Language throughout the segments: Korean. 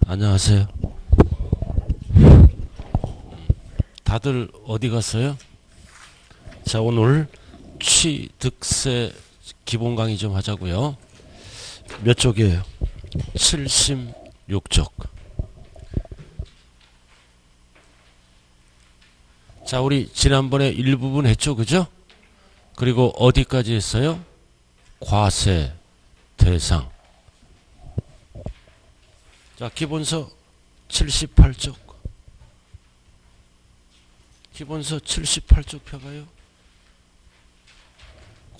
안녕하세요. 다들 어디 갔어요? 자, 오늘 취득세 기본 강의 좀 하자고요. 몇 쪽이에요? 76쪽. 자, 우리 지난번에 일부분 했죠, 그죠? 그리고 어디까지 했어요? 과세 대상. 자, 기본서 78쪽. 기본서 78쪽 펴봐요.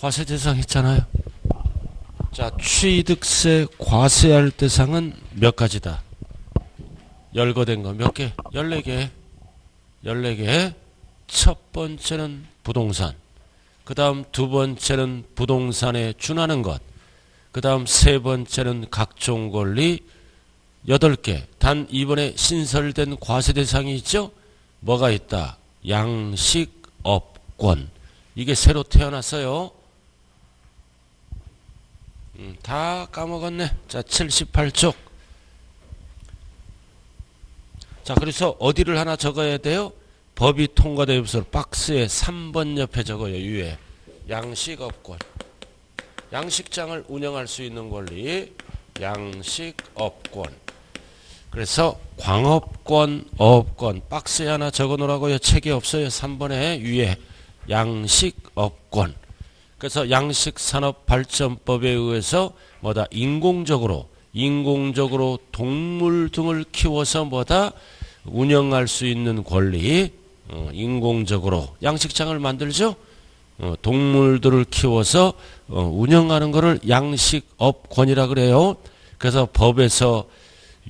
과세 대상 했잖아요. 자, 취득세 과세할 대상은 몇 가지다? 열거된 거 몇 개? 14개. 14개. 첫 번째는 부동산. 그 다음 두 번째는 부동산에 준하는 것. 그 다음 세 번째는 각종 권리 8개. 단 이번에 신설된 과세 대상이 있죠? 뭐가 있다? 양식업권. 이게 새로 태어났어요. 다 까먹었네. 자, 78쪽. 자, 그래서 어디를 하나 적어야 돼요? 법이 통과되면서 박스에 3번 옆에 적어요. 위에. 양식업권. 양식장을 운영할 수 있는 권리. 양식업권. 그래서 광업권, 어업권 박스에 하나 적어놓으라고요. 책이 없어요. 3번에 위에 양식업권. 그래서 양식산업발전법에 의해서 뭐다? 인공적으로 동물 등을 키워서 뭐다? 운영할 수 있는 권리. 인공적으로 양식장을 만들죠. 동물들을 키워서 운영하는 것을 양식업권이라 그래요. 그래서 법에서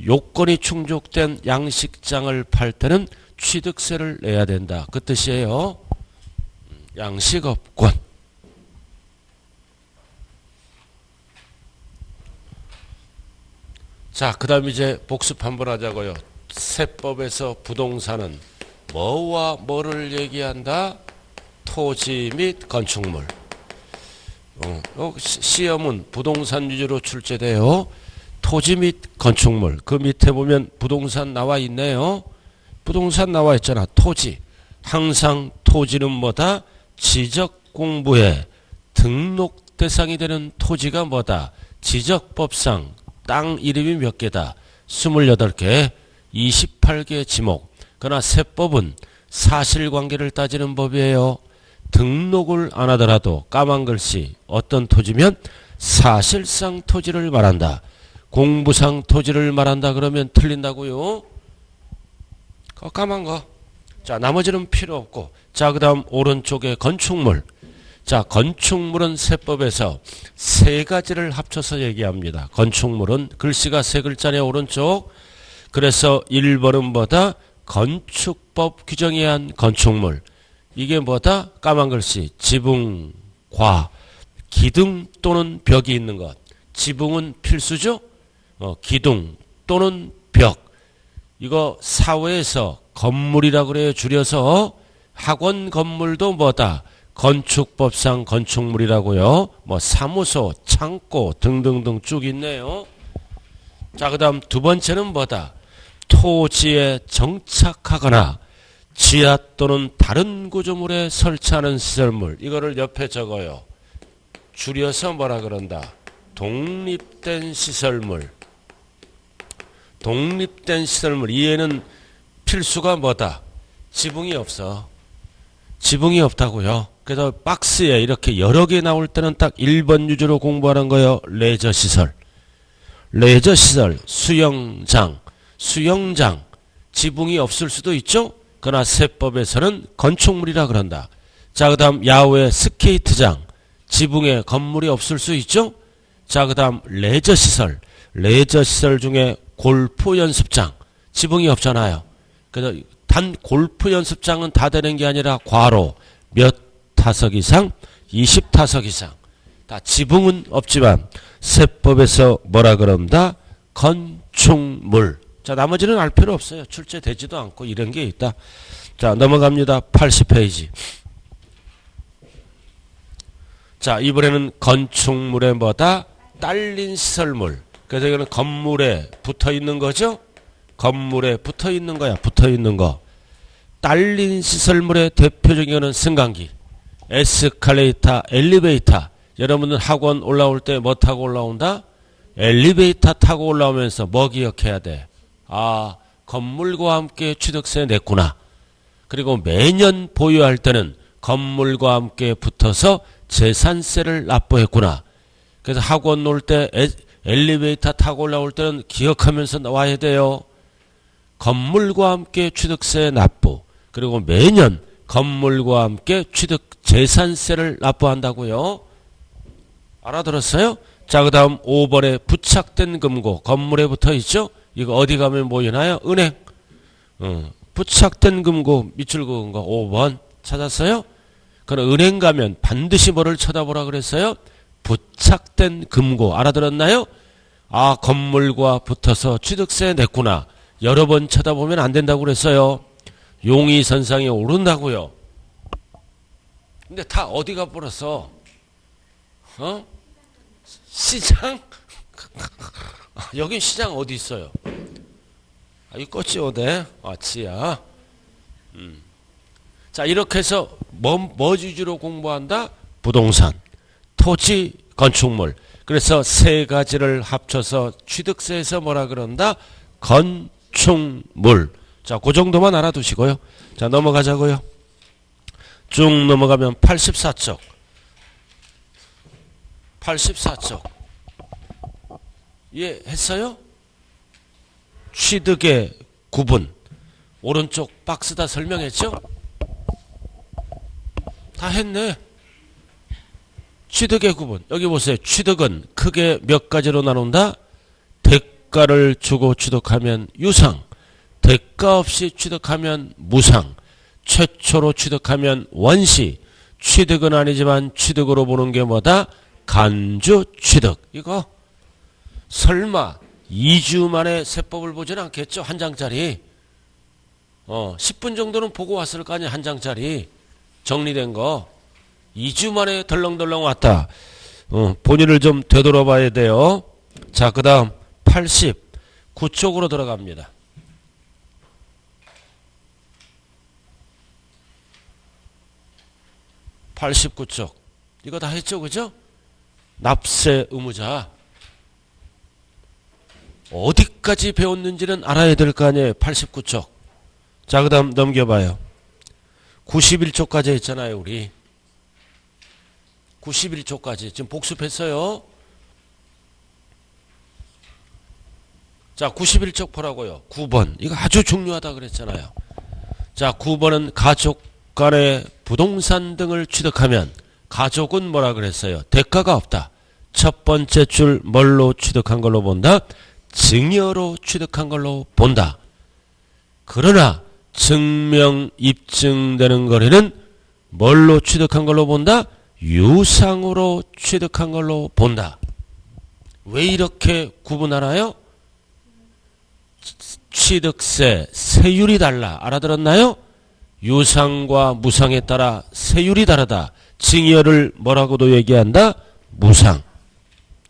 요건이 충족된 양식장을 팔 때는 취득세를 내야 된다. 그 뜻이에요. 양식업권. 자, 그 다음 이제 복습 한번 하자고요. 세법에서 부동산은 뭐와 뭐를 얘기한다? 토지 및 건축물. 시험은 부동산 위주로 출제돼요. 토지 및 건축물. 그 밑에 보면 부동산 나와 있네요. 부동산 나와 있잖아. 토지. 항상 토지는 뭐다? 지적 공부에 등록 대상이 되는 토지가 뭐다? 지적법상 땅 이름이 몇 개다? 28개, 28개 지목. 그러나 세법은 사실관계를 따지는 법이에요. 등록을 안 하더라도 까만 글씨 어떤 토지면 사실상 토지를 말한다. 공부상 토지를 말한다 그러면 틀린다고요. 까만 거. 자, 나머지는 필요 없고. 자, 그 다음 오른쪽에 건축물. 자, 건축물은 세법에서 세 가지를 합쳐서 얘기합니다. 건축물은 글씨가 세 글자네 오른쪽. 그래서 1번은 뭐다? 건축법 규정에 의한 건축물. 이게 뭐다? 까만 글씨. 지붕, 과, 기둥 또는 벽이 있는 것. 지붕은 필수죠? 기둥 또는 벽. 이거 사회에서 건물이라고 그래요. 줄여서 학원 건물도 뭐다? 건축법상 건축물이라고요. 뭐 사무소, 창고 등등등 쭉 있네요. 자, 그 다음 두 번째는 뭐다? 토지에 정착하거나 지하 또는 다른 구조물에 설치하는 시설물. 이거를 옆에 적어요. 줄여서 뭐라 그런다? 독립된 시설물. 독립된 시설물. 이해는 필수가 뭐다? 지붕이 없어. 지붕이 없다고요. 그래서 박스에 이렇게 여러 개 나올 때는 딱 1번 유주로 공부하는 거예요. 레저시설. 레저시설. 수영장. 수영장. 지붕이 없을 수도 있죠. 그러나 세법에서는 건축물이라 그런다. 자, 그 다음 야외 스케이트장. 지붕에 건물이 없을 수 있죠. 자, 그 다음 레저시설. 레저시설 중에 골프 연습장. 지붕이 없잖아요. 그래서 단 골프 연습장은 다 되는 게 아니라 괄호 몇 타석 이상? 20타석 이상. 다 지붕은 없지만 세법에서 뭐라 그런다? 건축물. 자, 나머지는 알 필요 없어요. 출제되지도 않고 이런 게 있다. 자, 넘어갑니다. 80페이지. 자, 이번에는 건축물에 뭐다? 딸린 시설물. 그래서 이거는 건물에 붙어 있는 거죠. 건물에 붙어 있는 거야. 붙어 있는 거. 딸린 시설물의 대표적인 거는 승강기, 에스컬레이터, 엘리베이터. 여러분은 학원 올라올 때 뭐 타고 올라온다? 엘리베이터 타고 올라오면서 뭐 기억해야 돼? 아, 건물과 함께 취득세 냈구나. 그리고 매년 보유할 때는 건물과 함께 붙어서 재산세를 납부했구나. 그래서 학원 올 때 엘리베이터 타고 올라올 때는 기억하면서 나와야 돼요. 건물과 함께 취득세 납부. 그리고 매년 건물과 함께 취득 재산세를 납부한다고요. 알아들었어요? 자, 그 다음 5번에 부착된 금고. 건물에 붙어 있죠? 이거 어디 가면 보이나요? 은행. 부착된 금고 밑줄 그은 거 5번 찾았어요? 그럼 은행 가면 반드시 뭐를 쳐다보라 그랬어요? 부착된 금고. 알아들었나요? 아, 건물과 붙어서 취득세 냈구나. 여러 번 쳐다보면 안 된다고 그랬어요. 용의선상에 오른다고요. 근데 다 어디 가버렸어? 시장? 여긴 시장 어디 있어요? 아, 이 꽃이 오대. 아, 지야. 자, 이렇게 해서 뭐 위주로 공부한다? 부동산, 토지, 건축물. 그래서 세 가지를 합쳐서 취득세에서 뭐라 그런다? 건축물. 자, 그 정도만 알아두시고요. 자, 넘어가자고요. 쭉 넘어가면 84쪽. 84쪽. 이해했어요? 취득의 구분. 오른쪽 박스 다 설명했죠? 다 했네. 취득의 구분. 여기 보세요. 취득은 크게 몇 가지로 나눈다? 대가를 주고 취득하면 유상, 대가 없이 취득하면 무상, 최초로 취득하면 원시. 취득은 아니지만 취득으로 보는 게 뭐다? 간주 취득. 이거 설마 2주 만에 세법을 보진 않겠죠? 한 장짜리. 10분 정도는 보고 왔을 거 아니야. 한 장짜리 정리된 거. 2주 만에 덜렁덜렁 왔다. 본인을 좀 되돌아봐야 돼요. 자, 그 다음 89쪽으로 들어갑니다. 89쪽. 이거 다 했죠, 그죠? 납세 의무자. 어디까지 배웠는지는 알아야 될 거 아니에요. 89쪽. 자, 그 다음 넘겨봐요. 91쪽까지 했잖아요, 우리. 91쪽까지. 지금 복습했어요. 자, 91쪽 보라고요. 9번. 이거 아주 중요하다 그랬잖아요. 자, 9번은 가족 간의 부동산 등을 취득하면 가족은 뭐라 그랬어요? 대가가 없다. 첫 번째 줄 뭘로 취득한 걸로 본다? 증여로 취득한 걸로 본다. 그러나 증명 입증되는 거래는 뭘로 취득한 걸로 본다? 유상으로 취득한 걸로 본다. 왜 이렇게 구분하나요? 취득세, 세율이 달라. 알아들었나요? 유상과 무상에 따라 세율이 다르다. 증여를 뭐라고도 얘기한다? 무상.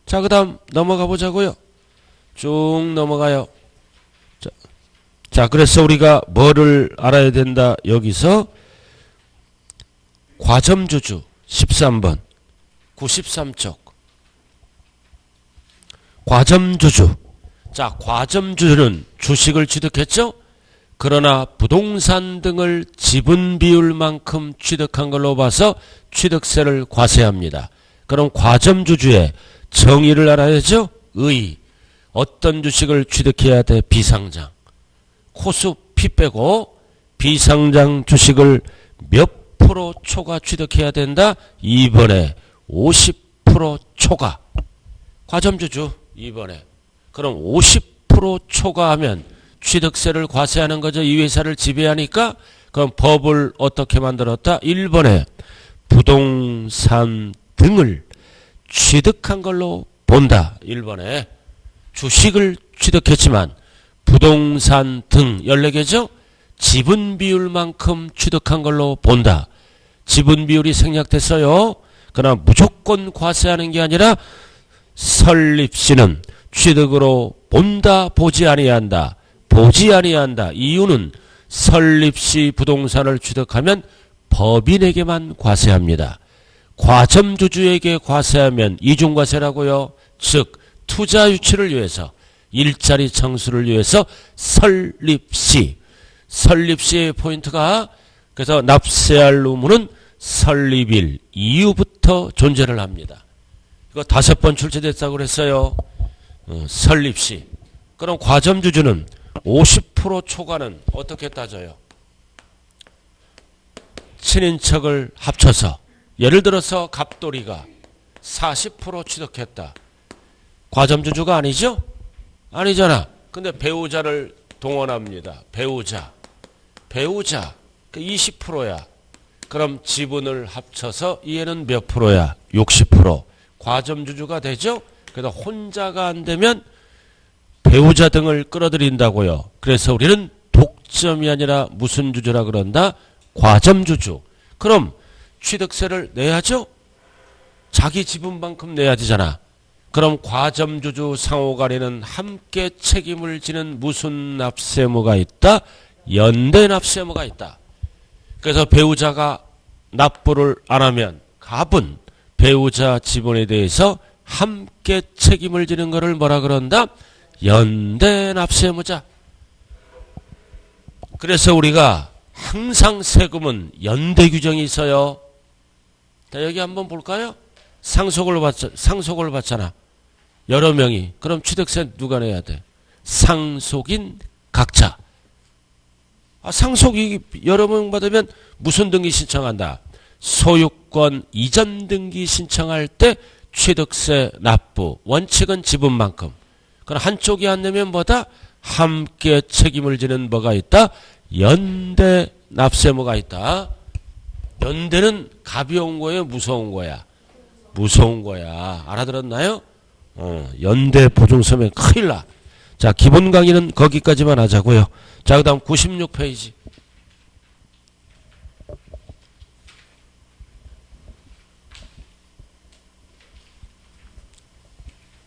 자, 그 다음 넘어가 보자고요. 쭉 넘어가요. 자, 그래서 우리가 뭐를 알아야 된다? 여기서 과점주주 13번 93쪽 과점주주. 자, 과점주주는 주식을 취득했죠? 그러나 부동산 등을 지분 비율만큼 취득한 걸로 봐서 취득세를 과세합니다. 그럼 과점주주의 정의를 알아야죠? 의. 어떤 주식을 취득해야 돼? 비상장. 코수 피 빼고 비상장 주식을 몇 프로 초과 취득해야 된다? 2번에 50% 초과. 과점주주 2번에. 그럼 50% 초과하면 취득세를 과세하는 거죠. 이 회사를 지배하니까. 그럼 법을 어떻게 만들었다? 1번에 부동산 등을 취득한 걸로 본다. 1번에 주식을 취득했지만 부동산 등 14개죠? 지분 비율만큼 취득한 걸로 본다. 지분 비율이 생략됐어요. 그러나 무조건 과세하는 게 아니라 설립시는 취득으로 본다, 보지 아니한다. 보지 아니한다. 이유는 설립시 부동산을 취득하면 법인에게만 과세합니다. 과점주주에게 과세하면 이중과세라고요. 즉 투자 유치를 위해서 일자리 창출을 위해서 설립시의 포인트가 그래서 납세할 의무는 설립일 이후부터 존재를 합니다. 이거 5번 출제됐다고 그랬어요. 설립시. 그럼 과점주주는 50% 초과는 어떻게 따져요? 친인척을 합쳐서 예를 들어서 갑돌이가 40% 취득했다. 과점주주가 아니죠? 아니잖아. 근데 배우자를 동원합니다. 배우자 20%야. 그럼 지분을 합쳐서 얘는 몇 프로야? 60%. 과점주주가 되죠? 그래서 혼자가 안 되면 배우자 등을 끌어들인다고요. 그래서 우리는 독점이 아니라 무슨 주주라 그런다? 과점주주. 그럼 취득세를 내야죠? 자기 지분만큼 내야 되잖아. 그럼 과점주주 상호간에는 함께 책임을 지는 무슨 납세의무가 있다? 연대 납세의무가 있다. 그래서 배우자가 납부를 안 하면 갑은 배우자 지분에 대해서 함께 책임을 지는 것을 뭐라 그런다? 연대 납세의무자. 그래서 우리가 항상 세금은 연대 규정이 있어요. 자, 여기 한번 볼까요? 상속을 받잖아. 여러 명이. 그럼 취득세 누가 내야 돼? 상속인 각자. 상속이 여러 명 받으면 무슨 등기 신청한다? 소유권 이전 등기 신청할 때 취득세 납부. 원칙은 지분만큼. 그럼 한쪽이 안 내면 뭐다? 함께 책임을 지는 뭐가 있다? 연대 납세의무가 있다. 연대는 가벼운 거예요? 무서운 거야? 무서운 거야. 알아들었나요? 연대 보증서면 큰일 나. 자, 기본 강의는 거기까지만 하자고요. 자, 그 다음 96페이지.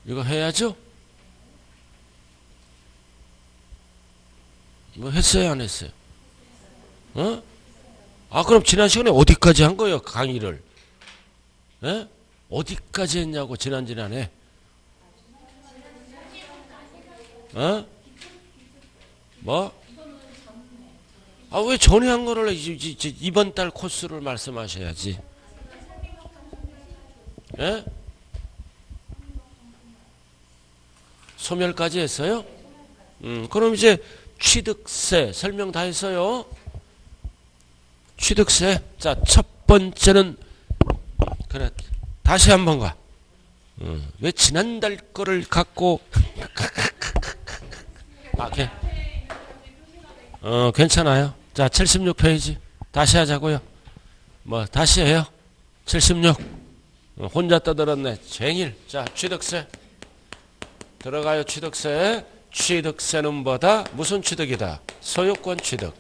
이거 해야죠? 뭐 했어요, 안 했어요? 그럼 지난 시간에 어디까지 한 거예요, 강의를? 예? 어디까지 했냐고, 지난해? 뭐? 왜 전에 한 거를 이번 달 코스를 말씀하셔야지. 예? 소멸까지 했어요? 그럼 이제 취득세 설명 다 했어요. 취득세. 자, 첫 번째는 그래 다시 한번 가. 왜 지난달 거를 갖고 괜찮아요. 자, 76페이지 다시 하자고요. 뭐 다시 해요. 76 혼자 떠들었네. 쟁일. 자, 취득세 들어가요. 취득세. 취득세는 뭐다? 무슨 취득이다? 소유권 취득.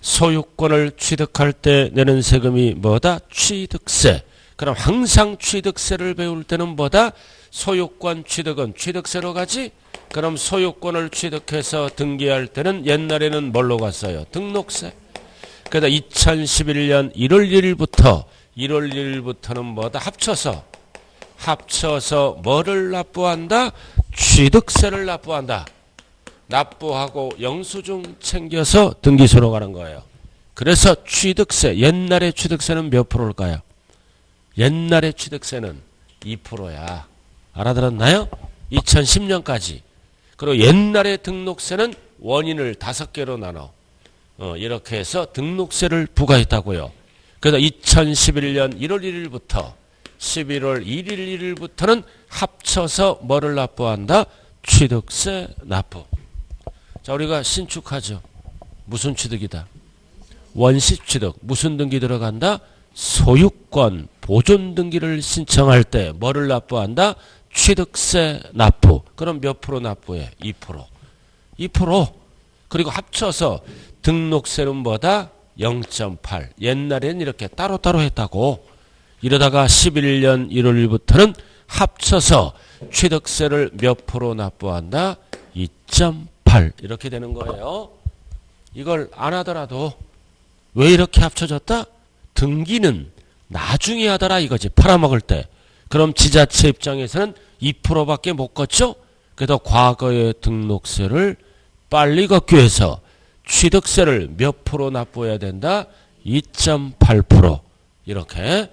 소유권을 취득할 때 내는 세금이 뭐다? 취득세. 그럼 항상 취득세를 배울 때는 뭐다? 소유권 취득은 취득세로 가지? 그럼 소유권을 취득해서 등기할 때는 옛날에는 뭘로 갔어요? 등록세. 그래서 2011년 1월 1일부터는 뭐다? 합쳐서 뭐를 납부한다? 취득세를 납부한다. 납부하고 영수증 챙겨서 등기소로 가는 거예요. 그래서 취득세, 옛날의 취득세는 몇 프로일까요? 옛날의 취득세는 2%야. 알아들었나요? 2010년까지. 그리고 옛날의 등록세는 원인을 5개로 나눠. 이렇게 해서 등록세를 부과했다고요. 그래서 2011년 1월 1일부터 11월 1일부터는 합쳐서 뭐를 납부한다? 취득세 납부. 자, 우리가 신축하죠. 무슨 취득이다? 원시 취득. 무슨 등기 들어간다? 소유권 보존 등기를 신청할 때 뭐를 납부한다? 취득세 납부. 그럼 몇 프로 납부해? 2%. 2%. 그리고 합쳐서 등록세는 뭐다? 0.8. 옛날엔 이렇게 따로따로 했다고. 이러다가 11년 1월부터는 합쳐서 취득세를 몇 프로 납부한다? 2.8%. 1.8 이렇게 되는 거예요. 이걸 안 하더라도 왜 이렇게 합쳐졌다? 등기는 나중에 하더라 이거지. 팔아먹을 때. 그럼 지자체 입장에서는 2%밖에 못 걷죠? 그래서 과거의 등록세를 빨리 걷기 위해서 취득세를 몇 프로 납부해야 된다? 2.8% 이렇게.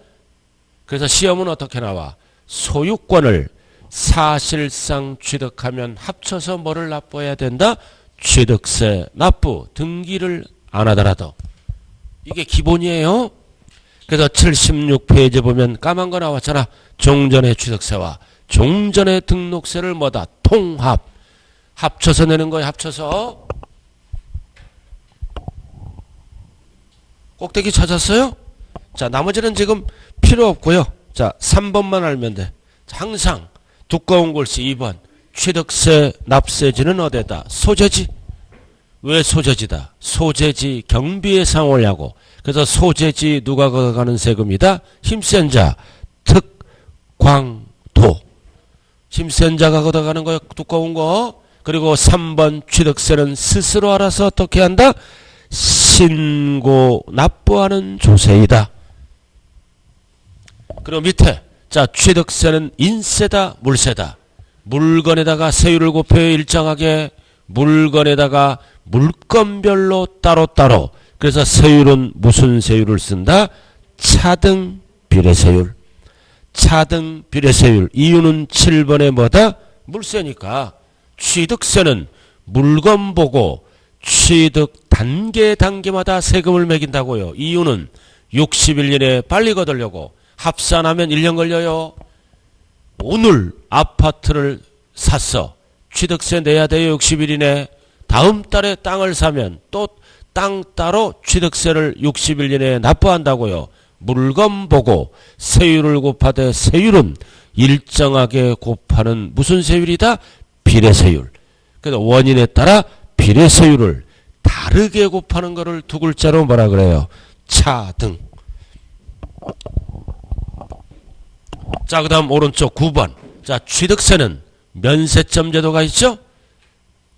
그래서 시험은 어떻게 나와? 소유권을 사실상 취득하면 합쳐서 뭐를 납부해야 된다? 취득세 납부. 등기를 안 하더라도. 이게 기본이에요. 그래서 76페이지 보면 까만 거 나왔잖아. 종전의 취득세와 종전의 등록세를 뭐다? 통합. 합쳐서 내는 거야. 합쳐서. 꼭대기 찾았어요? 자, 나머지는 지금 필요 없고요. 자, 3번만 알면 돼. 항상 두꺼운 글씨 2번. 취득세 납세지는 어디다? 소재지. 왜 소재지다? 소재지 경비에 상올려고. 그래서 소재지 누가 걷어가는 세금이다? 힘센 자, 특, 광, 도. 힘센 자가 걷어가는 거야. 두꺼운 거. 그리고 3번 취득세는 스스로 알아서 어떻게 한다? 신고 납부하는 조세이다. 그리고 밑에 자, 취득세는 인세다 물세다. 물건에다가 세율을 곱해요. 일정하게. 물건에다가 물건별로 따로따로. 그래서 세율은 무슨 세율을 쓴다? 차등 비례세율. 차등 비례세율. 이유는 7번에 뭐다? 물세니까. 취득세는 물건 보고 취득 단계마다 세금을 매긴다고요. 이유는 60일 이내에 빨리 거두려고. 합산하면 1년 걸려요. 오늘 아파트를 샀어. 취득세 내야 돼요. 60일 이내. 다음 달에 땅을 사면 또 땅 따로 취득세를 60일 이내에 납부한다고요. 물건 보고 세율을 곱하되 세율은 일정하게 곱하는 무슨 세율이다? 비례세율. 그래서 원인에 따라 비례세율을 다르게 곱하는 거를 두 글자로 뭐라 그래요? 차등. 자, 그 다음 오른쪽 9번. 자, 취득세는 면세점 제도가 있죠?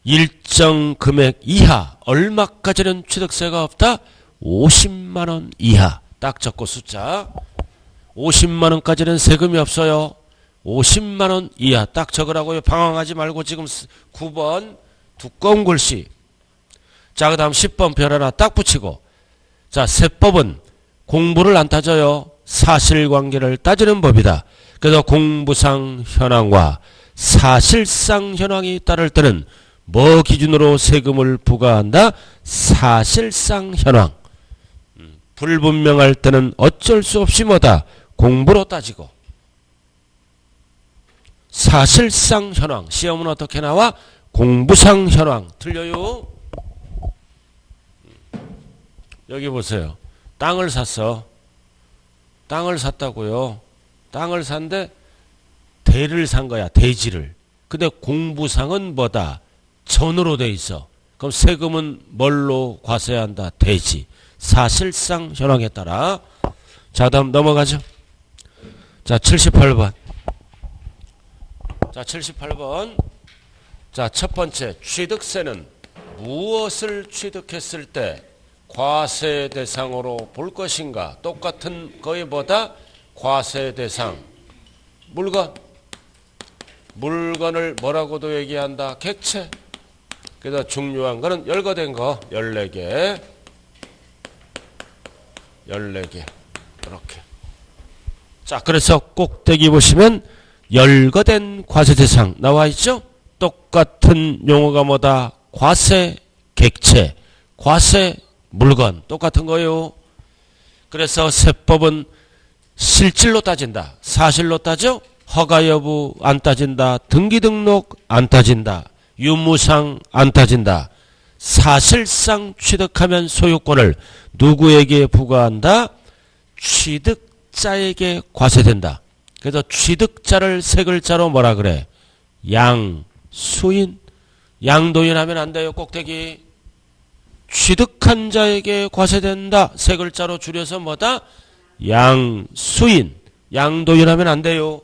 일정 금액 이하 얼마까지는 취득세가 없다? 50만원 이하. 딱 적고 숫자. 50만원까지는 세금이 없어요. 50만원 이하. 딱 적으라고요. 방황하지 말고 지금 9번 두꺼운 글씨. 자, 그 다음 10번 별 하나 딱 붙이고. 자, 세법은 공부를 안 따져요. 사실관계를 따지는 법이다. 그래서 공부상 현황과 사실상 현황이 따를 때는 뭐 기준으로 세금을 부과한다? 사실상 현황. 불분명할 때는 어쩔 수 없이 뭐다? 공부로 따지고. 사실상 현황. 시험은 어떻게 나와? 공부상 현황. 틀려요? 여기 보세요. 땅을 샀어. 땅을 샀다고요. 땅을 산데 대를 산 거야. 대지를. 근데 공부상은 뭐다? 전으로 돼 있어. 그럼 세금은 뭘로 과세한다? 대지. 사실상 현황에 따라. 자, 다음 넘어가죠. 자, 78번. 자, 78번. 자, 첫 번째. 취득세는 무엇을 취득했을 때 과세 대상으로 볼 것인가? 똑같은 거에 뭐다? 과세 대상. 물건. 물건을 뭐라고도 얘기한다? 객체. 그래서 중요한 거는 열거된 거 14개. 14개. 이렇게. 자, 그래서 꼭대기 보시면 열거된 과세 대상 나와 있죠? 똑같은 용어가 뭐다? 과세 객체, 과세 물건. 똑같은 거예요. 그래서 세법은 실질로 따진다. 사실로 따져? 허가 여부 안 따진다. 등기 등록 안 따진다. 유무상 안 따진다. 사실상 취득하면 소유권을 누구에게 부과한다? 취득자에게 과세된다. 그래서 취득자를 세 글자로 뭐라 그래? 양수인. 양도인 하면 안 돼요. 꼭대기. 취득한 자에게 과세된다. 세 글자로 줄여서 뭐다? 양수인. 양도인 하면 안 돼요.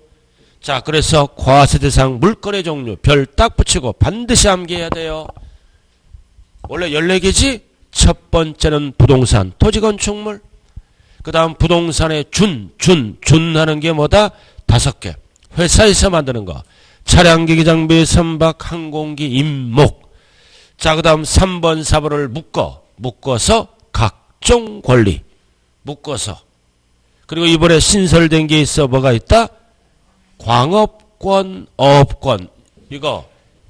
자, 그래서 과세 대상 물건의 종류 별 딱 붙이고 반드시 암기해야 돼요. 원래 14개지? 첫 번째는 부동산, 토지 건축물. 그 다음 부동산의 준하는 게 뭐다? 5개. 회사에서 만드는 거. 차량, 기기, 장비, 선박, 항공기, 임목. 자, 그 다음 3번, 4번을 묶어서 각종 권리. 묶어서. 그리고 이번에 신설된 게 있어. 뭐가 있다? 광업권, 어업권. 이거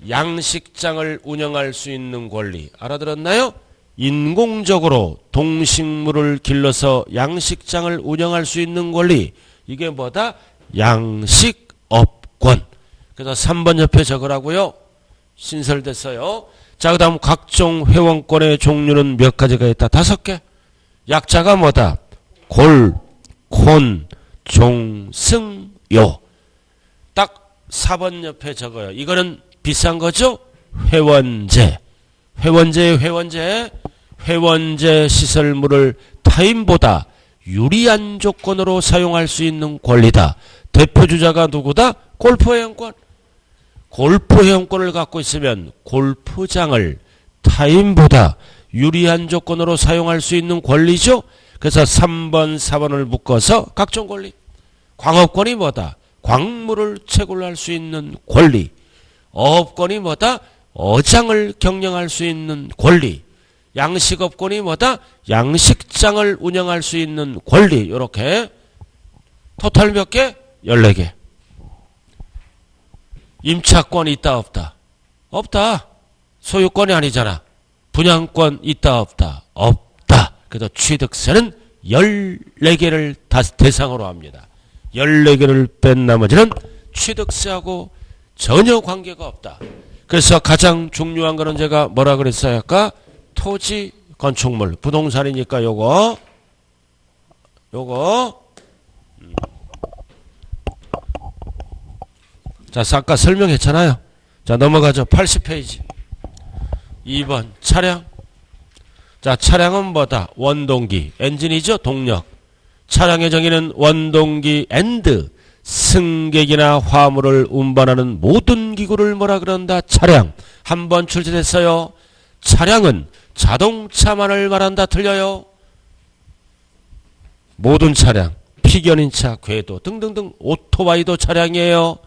양식장을 운영할 수 있는 권리. 알아들었나요? 인공적으로 동식물을 길러서 양식장을 운영할 수 있는 권리. 이게 뭐다? 양식업권. 그래서 3번 옆에 적으라고요. 신설됐어요. 자, 그 다음 각종 회원권의 종류는 몇 가지가 있다? 5개. 약자가 뭐다? 골, 콘, 종, 승, 요. 딱 4번 옆에 적어요. 이거는 비싼 거죠? 회원제. 회원제 시설물을 타인보다 유리한 조건으로 사용할 수 있는 권리다. 대표주자가 누구다? 골프회원권. 골프회원권을 갖고 있으면 골프장을 타인보다 유리한 조건으로 사용할 수 있는 권리죠. 그래서 3번, 4번을 묶어서 각종 권리. 광업권이 뭐다? 광물을 채굴할 수 있는 권리. 어업권이 뭐다? 어장을 경영할 수 있는 권리. 양식업권이 뭐다? 양식장을 운영할 수 있는 권리. 이렇게 토탈 몇 개? 14개. 임차권 있다 없다? 없다. 소유권이 아니잖아. 분양권 있다 없다? 없다. 그래서 취득세는 14개를 대상으로 합니다. 14개를 뺀 나머지는 취득세하고 전혀 관계가 없다. 그래서 가장 중요한 거는 제가 뭐라 그랬어요? 아까 토지, 건축물, 부동산이니까 요거 자, 아까 설명했잖아요. 자, 넘어가죠. 80페이지 2번 차량. 자, 차량은 뭐다? 원동기, 엔진이죠. 동력. 차량의 정의는 원동기 앤드 승객이나 화물을 운반하는 모든 기구를 뭐라 그런다? 차량. 한번 출제됐어요. 차량은 자동차만을 말한다. 틀려요. 모든 차량, 피견인차, 궤도 등등등. 오토바이도 차량이에요.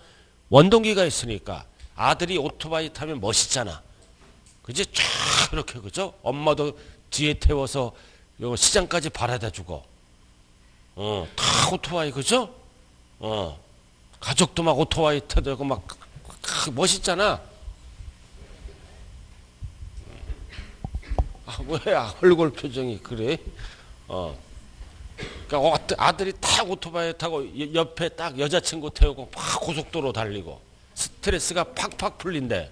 원동기가 있으니까 아들이 오토바이 타면 멋있잖아. 그지? 쫙 이렇게, 그죠? 엄마도 뒤에 태워서 요 시장까지 바라다 주고. 다 오토바이, 그죠? 가족도 막 오토바이 타고 막 멋있잖아. 아, 뭐야, 얼굴 표정이 그래? 그러니까 아들이 딱 오토바이 타고 옆에 딱 여자친구 태우고 막 고속도로 달리고 스트레스가 팍팍 풀린대.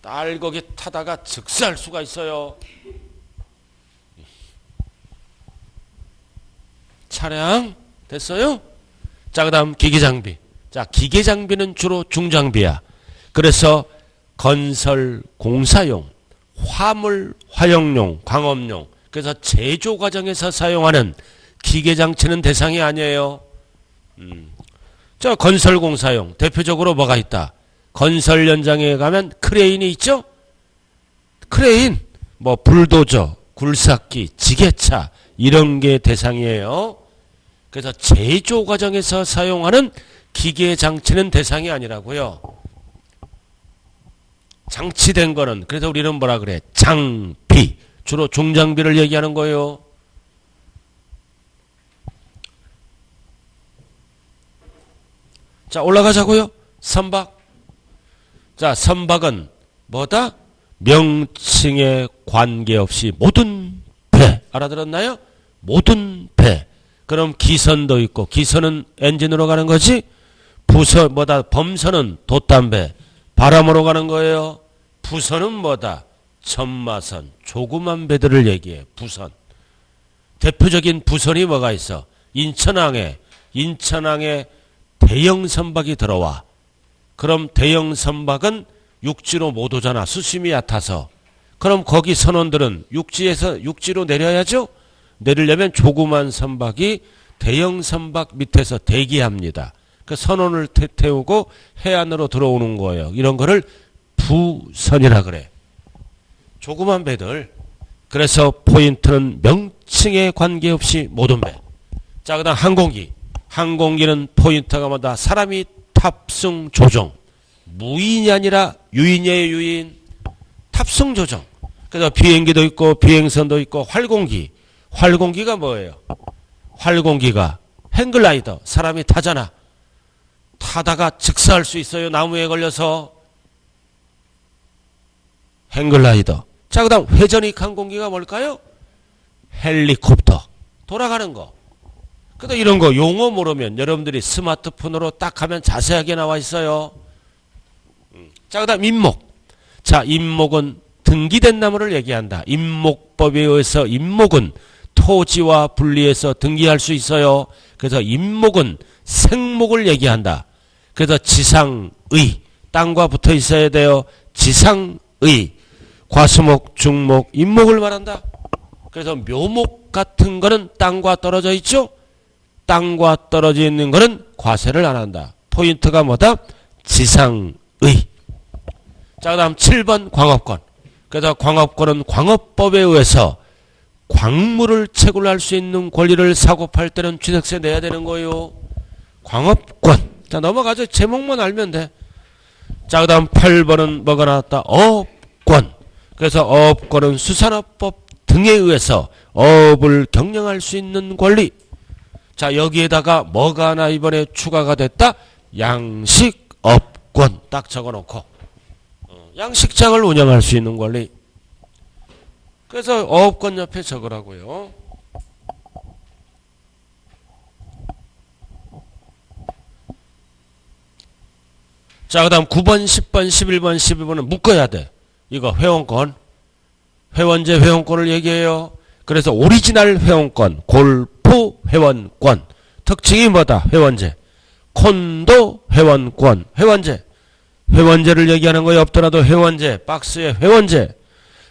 딸 거기 타다가 즉시할 수가 있어요. 차량 됐어요? 자, 그 다음 기계장비. 자, 기계장비는 주로 중장비야. 그래서 건설 공사용, 화물 화형용, 광업용. 그래서 제조 과정에서 사용하는 기계장치는 대상이 아니에요. 저 건설 공사용 대표적으로 뭐가 있다? 건설 현장에 가면 크레인이 있죠? 크레인, 뭐 불도저, 굴삭기, 지게차 이런 게 대상이에요. 그래서 제조 과정에서 사용하는 기계 장치는 대상이 아니라고요. 장치된 거는 그래서 우리는 뭐라 그래? 장비. 주로 중장비를 얘기하는 거예요. 자, 올라가자고요. 선박. 자, 선박은 뭐다? 명칭에 관계없이 모든 배. 알아들었나요? 모든 배. 그럼 기선도 있고, 기선은 엔진으로 가는 거지? 부선 뭐다? 범선은 돛담배, 바람으로 가는 거예요. 부선은 뭐다? 전마선, 조그만 배들을 얘기해. 부선. 대표적인 부선이 뭐가 있어? 인천항에 대형 선박이 들어와. 그럼 대형 선박은 육지로 못 오잖아. 수심이 얕아서. 그럼 거기 선원들은 육지로 내려야죠? 내리려면 조그만 선박이 대형 선박 밑에서 대기합니다. 그 선원을 태우고 해안으로 들어오는 거예요. 이런 거를 부선이라 그래. 조그만 배들. 그래서 포인트는 명칭에 관계없이 모든 배. 자, 그 다음 항공기. 항공기는 포인트가 뭐다? 사람이 탑승 조종. 무인이 아니라 유인이에요, 유인. 탑승 조종. 그래서 비행기도 있고 비행선도 있고 활공기. 활공기가 뭐예요? 활공기가 행글라이더. 사람이 타잖아. 타다가 즉사할 수 있어요. 나무에 걸려서. 행글라이더. 자, 그 다음 회전익 항공기가 뭘까요? 헬리콥터. 돌아가는 거. 그래도 이런 거 용어 모르면 여러분들이 스마트폰으로 딱 하면 자세하게 나와 있어요. 자, 그 다음 임목. 자, 임목은 등기된 나무를 얘기한다. 임목법에 의해서 임목은 토지와 분리해서 등기할 수 있어요. 그래서 임목은 생목을 얘기한다. 그래서 지상의, 땅과 붙어 있어야 돼요. 지상의, 과수목, 중목, 임목을 말한다. 그래서 묘목 같은 거는 땅과 떨어져 있죠. 땅과 떨어져 있는 거는 과세를 안 한다. 포인트가 뭐다? 지상의. 자, 그 다음 7번 광업권. 그래서 광업권은 광업법에 의해서 광물을 채굴할 수 있는 권리를 사고 팔 때는 취득세 내야 되는 거예요. 광업권. 자, 넘어가죠. 제목만 알면 돼. 자, 그 다음 8번은 뭐가 나왔다? 어업권. 그래서 어업권은 수산업법 등에 의해서 어업을 경영할 수 있는 권리. 자, 여기에다가 뭐가 하나 이번에 추가가 됐다? 양식업권. 딱 적어놓고 양식장을 운영할 수 있는 권리. 그래서 어업권 옆에 적으라고요. 자, 그 다음 9번, 10번, 11번, 12번은 묶어야 돼. 이거 회원권. 회원제 회원권을 얘기해요. 그래서 오리지널 회원권, 골프 회원권. 특징이 뭐다? 회원제. 콘도 회원권, 회원제. 회원제를 얘기하는 거에 없더라도 회원제, 박스에 회원제.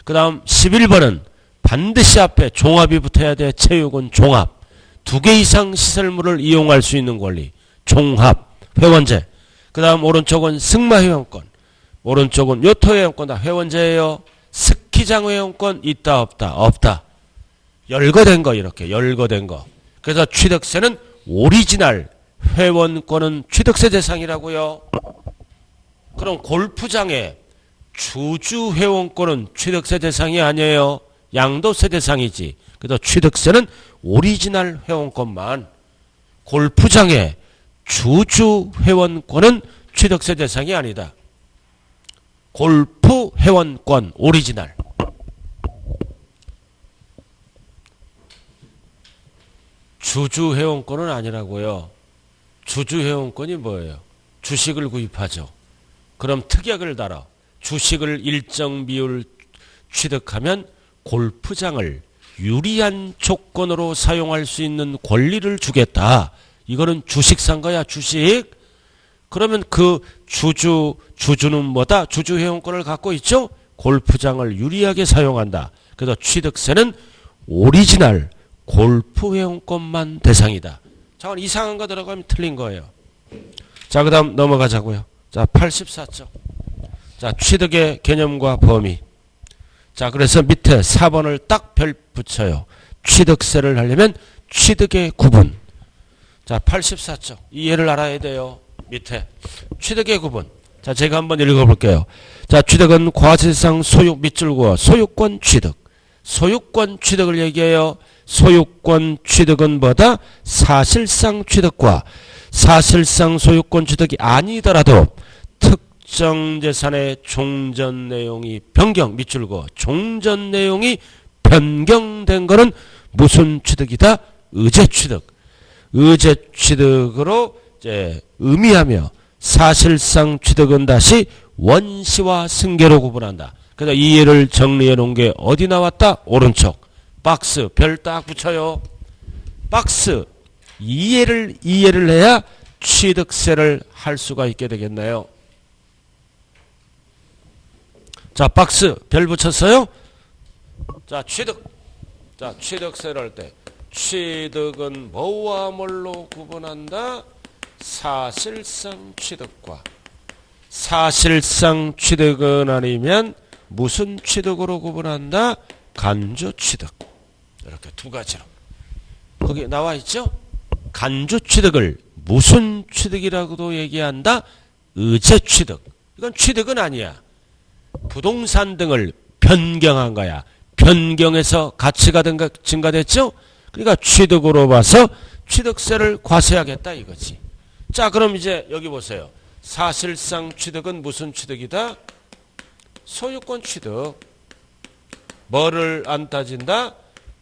그 다음 11번은 반드시 앞에 종합이 붙어야 돼. 체육은 종합. 2개 이상 시설물을 이용할 수 있는 권리. 종합, 회원제. 그 다음 오른쪽은 승마회원권. 오른쪽은 요토회원권. 다 회원제예요. 스키장 회원권 있다 없다? 없다. 열거된 거 이렇게 열거된 거. 그래서 취득세는 오리지널 회원권은 취득세 대상이라고요. 그럼 골프장에 주주 회원권은 취득세 대상이 아니에요. 양도세 대상이지. 그래서 취득세는 오리지널 회원권만. 골프장에 주주 회원권은 취득세 대상이 아니다. 골프 회원권 오리지널. 주주 회원권은 아니라고요. 주주 회원권이 뭐예요? 주식을 구입하죠. 그럼 특약을 달아. 주식을 일정 비율 취득하면 골프장을 유리한 조건으로 사용할 수 있는 권리를 주겠다. 이거는 주식 산 거야, 주식. 그러면 그 주주는 뭐다? 주주 회원권을 갖고 있죠? 골프장을 유리하게 사용한다. 그래서 취득세는 오리지널 골프 회원권만 대상이다. 잠깐 이상한 거 들어가면 틀린 거예요. 자, 그 다음 넘어가자고요. 자, 84쪽. 자, 취득의 개념과 범위. 자, 그래서 밑에 4번을 딱 별 붙여요. 취득세를 하려면 취득의 구분. 자, 84쪽. 이 예를 알아야 돼요. 밑에. 취득의 구분. 자, 제가 한번 읽어볼게요. 자, 취득은 과세상 소유 밑줄 그어 소유권 취득. 소유권 취득을 얘기해요. 소유권 취득은 뭐다? 사실상 취득과 사실상 소유권 취득이 아니더라도 특정 재산의 종전 내용이 변경, 밑줄 그어 종전 내용이 변경된 거는 무슨 취득이다? 의제 취득. 의제 취득으로 이제 의미하며 사실상 취득은 다시 원시와 승계로 구분한다. 그래서 이 예를 정리해 놓은 게 어디 나왔다? 오른쪽. 박스 별 딱 붙여요. 박스 이해를 해야 취득세를 할 수가 있게 되겠네요. 자, 박스 별 붙였어요? 자, 취득. 자, 취득세를 할 때 취득은 뭐와 뭘로 구분한다? 사실상 취득과 사실상 취득은 아니면 무슨 취득으로 구분한다? 간주 취득. 이렇게 두 가지로. 거기 나와 있죠? 간주 취득을 무슨 취득이라고도 얘기한다? 의제 취득. 이건 취득은 아니야. 부동산 등을 변경한 거야. 변경해서 가치가 증가됐죠? 그러니까 취득으로 봐서 취득세를 과세하겠다 이거지. 자, 그럼 이제 여기 보세요. 사실상 취득은 무슨 취득이다? 소유권 취득. 뭐를 안 따진다?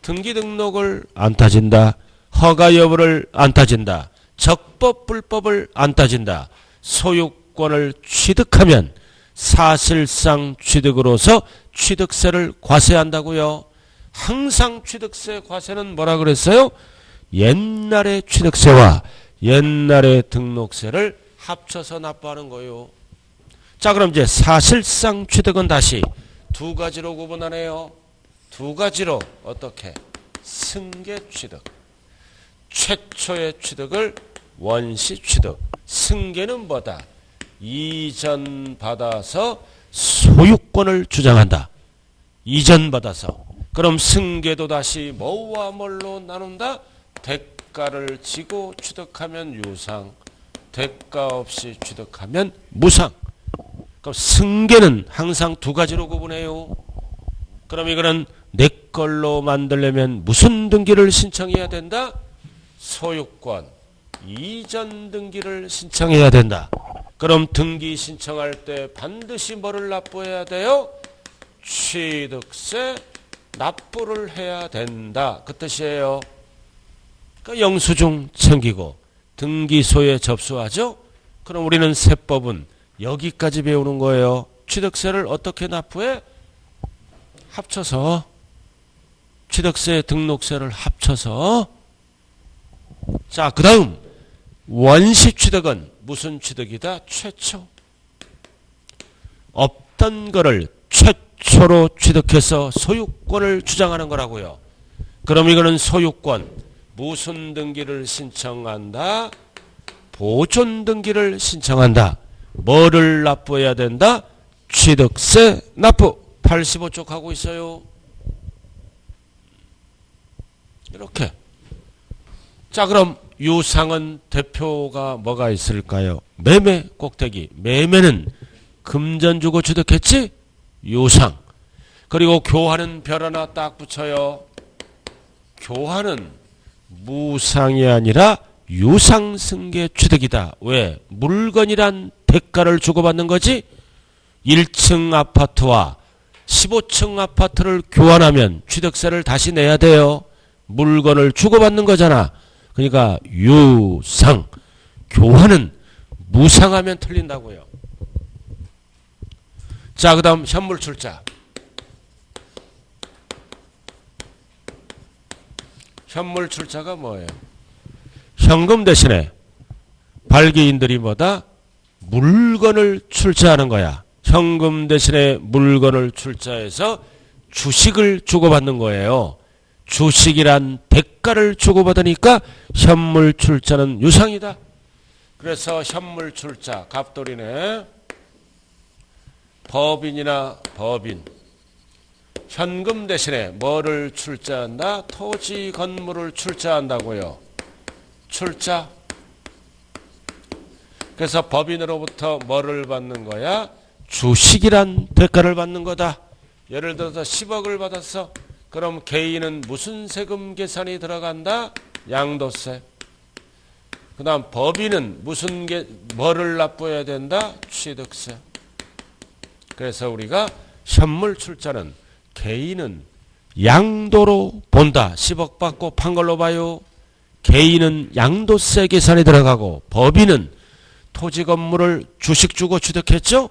등기 등록을 안 따진다. 허가 여부를 안 따진다. 적법 불법을 안 따진다. 소유권을 취득하면 사실상 취득으로서 취득세를 과세한다고요. 항상 취득세 과세는 뭐라 그랬어요? 옛날의 취득세와 옛날의 등록세를 합쳐서 납부하는 거예요. 자, 그럼 이제 사실상 취득은 다시 두 가지로 구분하네요. 두 가지로 어떻게? 승계 취득. 최초의 취득을 원시 취득. 승계는 뭐다? 이전 받아서 소유권을 주장한다. 이전 받아서. 그럼 승계도 다시 뭐와 뭘로 나눈다? 대가를 지고 취득하면 유상, 대가 없이 취득하면 무상. 그럼 승계는 항상 두 가지로 구분해요. 그럼 이거는 내 걸로 만들려면 무슨 등기를 신청해야 된다? 소유권, 이전 등기를 신청해야 된다. 그럼 등기 신청할 때 반드시 뭐를 납부해야 돼요? 취득세 납부를 해야 된다. 그 뜻이에요. 그러니까 영수증 챙기고 등기소에 접수하죠. 그럼 우리는 세법은 여기까지 배우는 거예요. 취득세를 어떻게 납부해? 합쳐서. 취득세 등록세를 합쳐서. 자, 그 다음 원시 취득은 무슨 취득이다? 최초. 없던 거를 최초로 취득해서 소유권을 주장하는 거라고요. 그럼 이거는 소유권. 무슨 등기를 신청한다? 보존 등기를 신청한다. 뭐를 납부해야 된다? 취득세 납부. 85쪽 하고 있어요. 이렇게. 자, 그럼 유상은 대표가 뭐가 있을까요? 매매 꼭대기. 매매는 금전 주고 취득했지? 유상. 그리고 교환은 별 하나 딱 붙여요. 교환은 무상이 아니라 유상승계 취득이다. 왜? 물건이란 대가를 주고받는 거지? 1층 아파트와 15층 아파트를 교환하면 취득세를 다시 내야 돼요. 물건을 주고받는 거잖아. 그러니까 유상. 교환은 무상하면 틀린다고요. 자, 그 다음 현물출자. 현물출자가 뭐예요? 현금 대신에 발기인들이 뭐다? 물건을 출자하는 거야. 현금 대신에 물건을 출자해서 주식을 주고받는 거예요. 주식이란 대가를 주고받으니까 현물출자는 유상이다. 그래서 현물출자, 갑돌이네. 법인이나 법인. 현금 대신에 뭐를 출자한다? 토지, 건물을 출자한다고요. 출자. 그래서 법인으로부터 뭐를 받는 거야? 주식이란 대가를 받는 거다. 예를 들어서 10억을 받았어. 그럼 개인은 무슨 세금 계산이 들어간다? 양도세. 그 다음 법인은 뭐를 납부해야 된다? 취득세. 그래서 우리가 현물출자는 개인은 양도로 본다. 10억 받고 판 걸로 봐요. 개인은 양도세 계산이 들어가고 법인은 토지 건물을 주식 주고 취득했죠?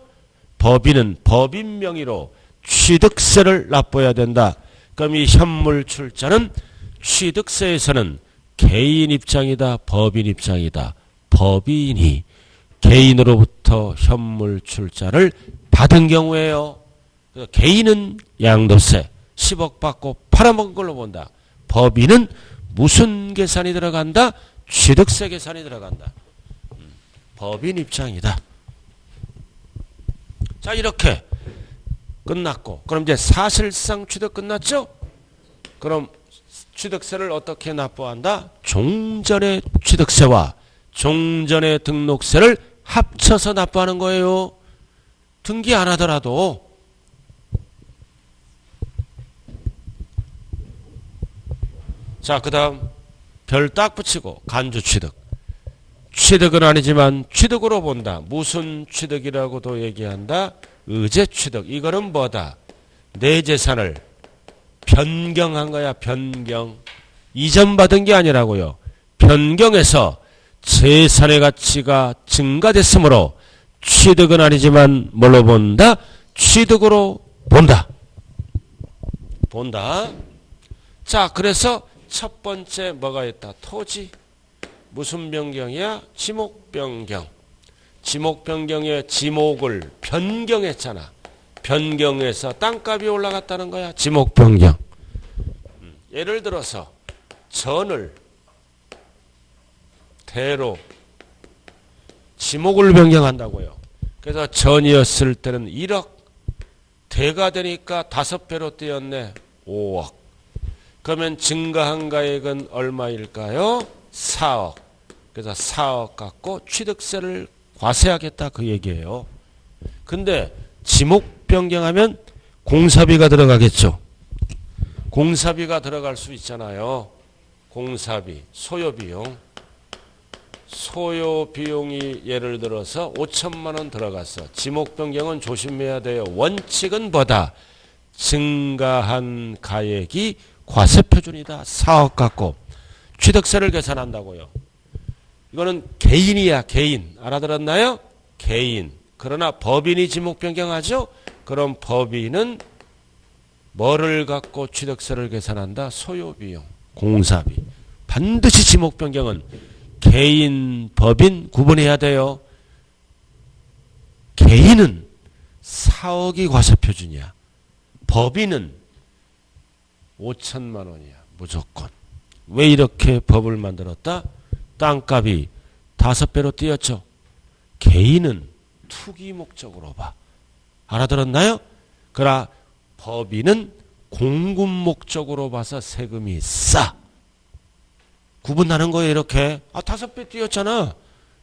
법인은 법인 명의로 취득세를 납부해야 된다. 그럼 이 현물출자는 취득세에서는 개인 입장이다, 법인 입장이다. 법인이 개인으로부터 현물출자를 받은 경우에요. 개인은 양도세 10억 받고 팔아먹은 걸로 본다. 법인은 무슨 계산이 들어간다? 취득세 계산이 들어간다. 법인 입장이다. 자, 이렇게 끝났고, 그럼 이제 사실상 취득 끝났죠? 그럼 취득세를 어떻게 납부한다? 종전의 취득세와 종전의 등록세를 합쳐서 납부하는 거예요. 등기 안 하더라도. 자, 그 다음 별 딱 붙이고 간주취득. 취득은 아니지만 취득으로 본다. 무슨 취득이라고도 얘기한다? 의제취득. 이거는 뭐다? 내 재산을 변경한 거야. 변경. 이전받은 게 아니라고요. 변경해서 재산의 가치가 증가됐으므로 취득은 아니지만 뭘로 본다? 취득으로 본다. 본다. 자, 그래서 첫 번째 뭐가 있다? 토지. 무슨 변경이야? 지목 변경. 지목 변경의 지목을 변경했잖아. 변경해서 땅값이 올라갔다는 거야. 지목 변경. 예를 들어서 전을 대로 지목을 변경한다고요. 그래서 전이었을 때는 1억, 대가 되니까 5배로 뛰었네. 5억. 그러면 증가한 가액은 얼마일까요? 4억. 그래서 4억 갖고 취득세를 과세하겠다 그 얘기예요. 근데 지목 변경하면 공사비가 들어가겠죠. 공사비가 들어갈 수 있잖아요. 공사비, 소요비용. 소요비용이 예를 들어서 5천만 원 들어갔어. 지목 변경은 조심해야 돼요. 원칙은 뭐다? 증가한 가액이 과세표준이다. 4억 갖고 취득세를 계산한다고요. 이거는 개인이야. 개인. 알아들었나요? 개인. 그러나 법인이 지목 변경하죠? 그럼 법인은 뭐를 갖고 취득세를 계산한다? 소요비용, 공사비. 반드시 지목 변경은 개인, 법인 구분해야 돼요. 개인은 4억이 과세표준이야. 법인은 5천만 원이야. 무조건. 왜 이렇게 법을 만들었다? 땅값이 5배로 뛰었죠. 개인은 투기 목적으로 봐. 알아들었나요? 그러나 법인은 공급 목적으로 봐서 세금이 싸. 구분하는 거예요. 이렇게. 5배 뛰었잖아.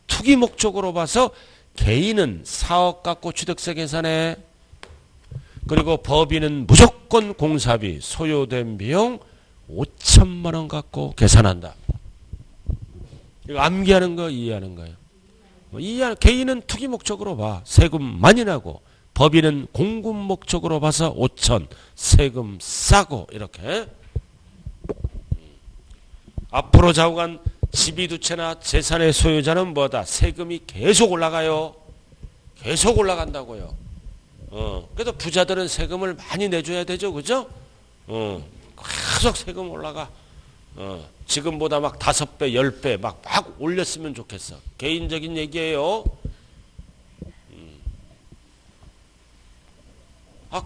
투기 목적으로 봐서 개인은 4억 갖고 취득세 계산해. 그리고 법인은 무조건 공사비, 소요된 비용 5천만 원 갖고 계산한다. 이거 암기하는 거 이해하는 거예요. 개인은 투기 목적으로 봐. 세금 많이 나고. 법인은 공급 목적으로 봐서 5천. 세금 싸고. 이렇게. 앞으로 좌우간 집이 두 채나 재산의 소유자는 뭐다? 세금이 계속 올라가요. 계속 올라간다고요. 그래서 부자들은 세금을 많이 내줘야 되죠. 그죠? 계속 세금 올라가. 지금보다 막 5배, 10배 막 올렸으면 좋겠어. 개인적인 얘기예요.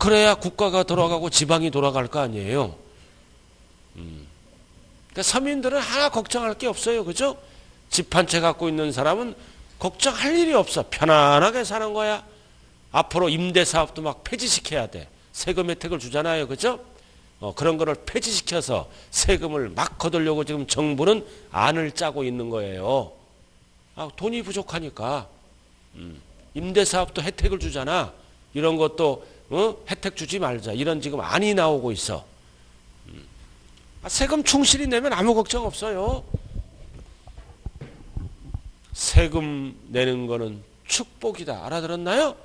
그래야 국가가 돌아가고 지방이 돌아갈 거 아니에요. 그러니까 서민들은 하나 걱정할 게 없어요. 그죠? 집 한 채 갖고 있는 사람은 걱정할 일이 없어. 편안하게 사는 거야. 앞으로 임대사업도 막 폐지시켜야 돼. 세금 혜택을 주잖아요. 그죠? 그런 거를 폐지시켜서 세금을 막 거두려고 지금 정부는 안을 짜고 있는 거예요. 돈이 부족하니까. 임대사업도 혜택을 주잖아. 이런 것도 혜택 주지 말자. 이런 지금 안이 나오고 있어. 세금 충실히 내면 아무 걱정 없어요. 세금 내는 거는 축복이다. 알아들었나요?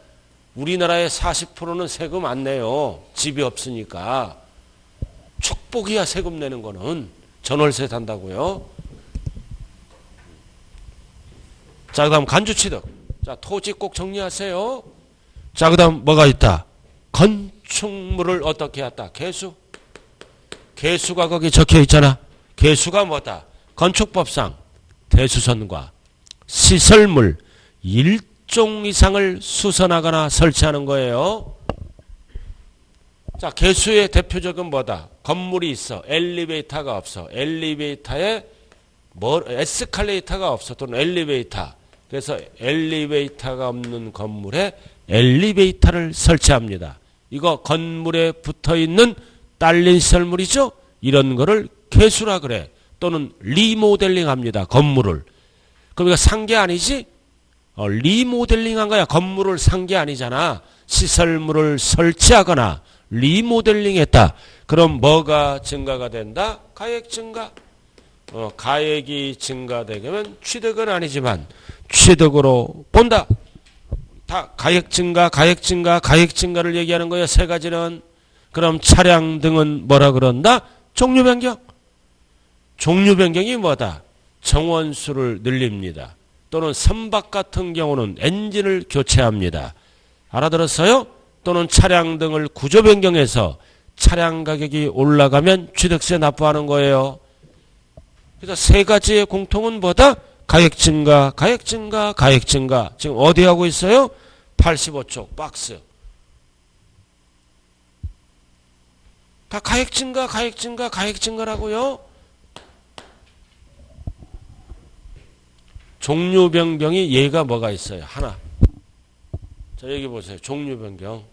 우리나라의 40%는 세금 안 내요. 집이 없으니까. 축복이야. 세금 내는 거는. 전월세 단다고요. 자, 그 다음 간주취득. 자, 토지 꼭 정리하세요. 자, 그 다음 뭐가 있다? 건축물을 어떻게 했다? 개수. 개수가 거기 적혀 있잖아. 개수가 뭐다? 건축법상 대수선과 시설물 1종 이상을 수선하거나 설치하는 거예요. 자, 개수의 대표적인 뭐다? 건물이 있어. 엘리베이터가 없어. 엘리베이터에 에스컬레이터가 없어. 또는 엘리베이터. 그래서 엘리베이터가 없는 건물에 엘리베이터를 설치합니다. 이거 건물에 붙어있는 딸린 시설물이죠. 이런 거를 개수라 그래. 또는 리모델링 합니다. 건물을. 그럼 이거 산 게 아니지? 리모델링 한 거야. 건물을 산 게 아니잖아. 시설물을 설치하거나 리모델링 했다. 그럼 뭐가 증가가 된다? 가액 증가. 가액이 증가되면 취득은 아니지만 취득으로 본다. 다 가액 증가, 가액 증가, 가액 증가를 얘기하는 거예요. 세 가지는. 그럼 차량 등은 뭐라 그런다? 종류 변경. 종류 변경이 뭐다? 정원수를 늘립니다. 또는 선박 같은 경우는 엔진을 교체합니다. 알아들었어요? 또는 차량 등을 구조 변경해서 차량 가격이 올라가면 취득세 납부하는 거예요. 그래서 세 가지의 공통은 뭐다? 가액 증가, 가액 증가, 가액 증가. 지금 어디 하고 있어요? 85쪽 박스. 다 가액 증가, 가액 증가, 가액 증가라고요. 종류 변경이 얘가 뭐가 있어요? 하나. 자, 여기 보세요. 종류 변경.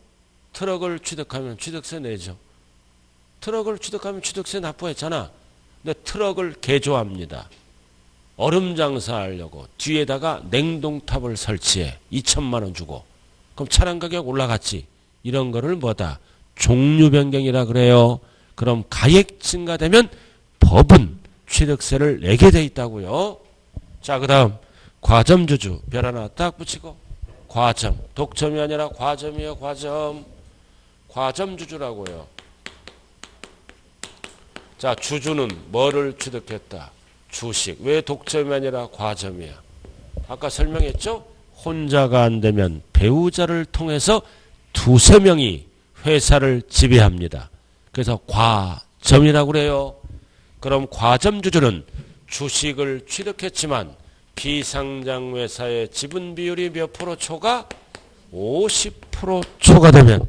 트럭을 취득하면 취득세 내죠. 트럭을 취득하면 취득세 납부했잖아. 근데 트럭을 개조합니다. 얼음 장사하려고 뒤에다가 냉동탑을 설치해. 2천만 원 주고. 그럼 차량 가격 올라갔지. 이런 거를 뭐다? 종류 변경이라 그래요. 그럼 가액 증가되면 법은 취득세를 내게 돼 있다고요. 자, 그 다음 과점주주 별 하나 딱 붙이고 과점. 독점이 아니라 과점이에요. 과점. 과점주주라고요. 자, 주주는 뭐를 취득했다? 주식. 왜 독점이 아니라 과점이야? 아까 설명했죠? 혼자가 안 되면 배우자를 통해서 두세 명이 회사를 지배합니다. 그래서 과점이라고 그래요. 그럼 과점주주는 주식을 취득했지만 비상장 회사의 지분 비율이 몇 프로 초과? 50% 초과되면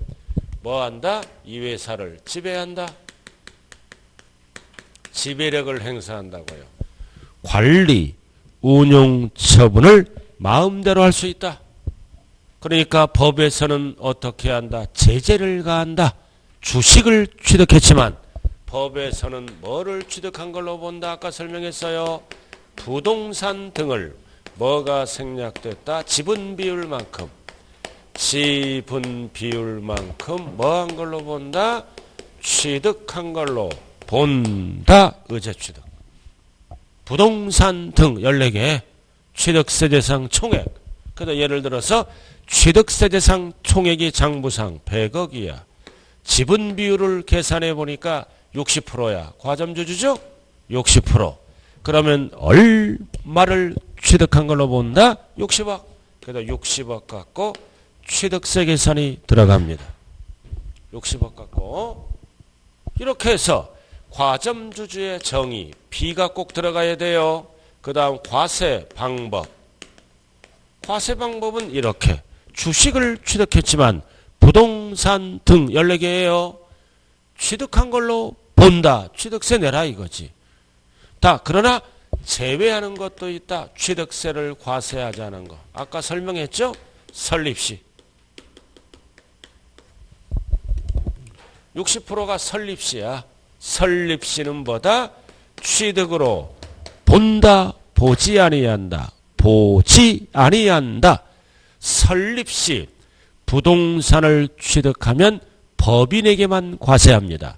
뭐 한다? 이 회사를 지배한다. 지배력을 행사한다고요. 관리, 운용 처분을 마음대로 할 수 있다. 그러니까 법에서는 어떻게 한다? 제재를 가한다. 주식을 취득했지만 법에서는 뭐를 취득한 걸로 본다? 아까 설명했어요. 부동산 등을 뭐가 생략됐다? 지분 비율만큼. 지분 비율만큼 뭐 한 걸로 본다? 취득한 걸로 본다. 의제 취득. 부동산 등 14개 취득세 대상 총액. 그래서 예를 들어서 취득세 대상 총액이 장부상 100억이야. 지분 비율을 계산해 보니까 60%야. 과점주주죠? 60%. 그러면 얼마를 취득한 걸로 본다? 60억. 그래서 60억 갖고 취득세 계산이 들어갑니다. 60억 갖고. 이렇게 해서 과점주주의 정의, B가 꼭 들어가야 돼요. 그 다음 과세 방법. 과세 방법은 이렇게. 주식을 취득했지만 부동산 등 14개예요. 취득한 걸로 본다. 취득세 내라 이거지. 다 그러나 제외하는 것도 있다. 취득세를 과세하지 않은 거. 아까 설명했죠? 설립시. 60%가 설립시야. 설립시는 뭐다? 취득으로 본다. 보지 아니한다. 보지 아니한다. 설립시 부동산을 취득하면 법인에게만 과세합니다.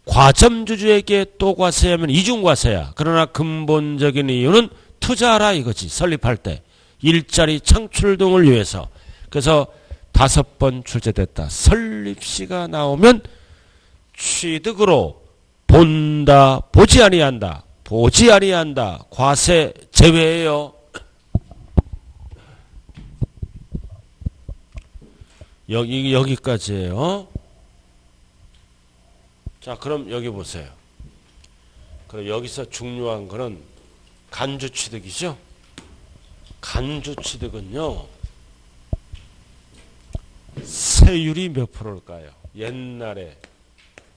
과점주주에게 또 과세하면 이중과세야. 그러나 근본적인 이유는 투자하라 이거지. 설립할 때 일자리 창출 등을 위해서. 그래서 5번 출제됐다. 설립시가 나오면 취득으로 본다. 보지 아니한다. 보지 아니한다. 과세 제외예요. 여기까지예요. 자, 그럼 여기 보세요. 그럼 여기서 중요한 거는 간주취득이죠. 간주취득은요. 세율이 몇 프로일까요? 옛날에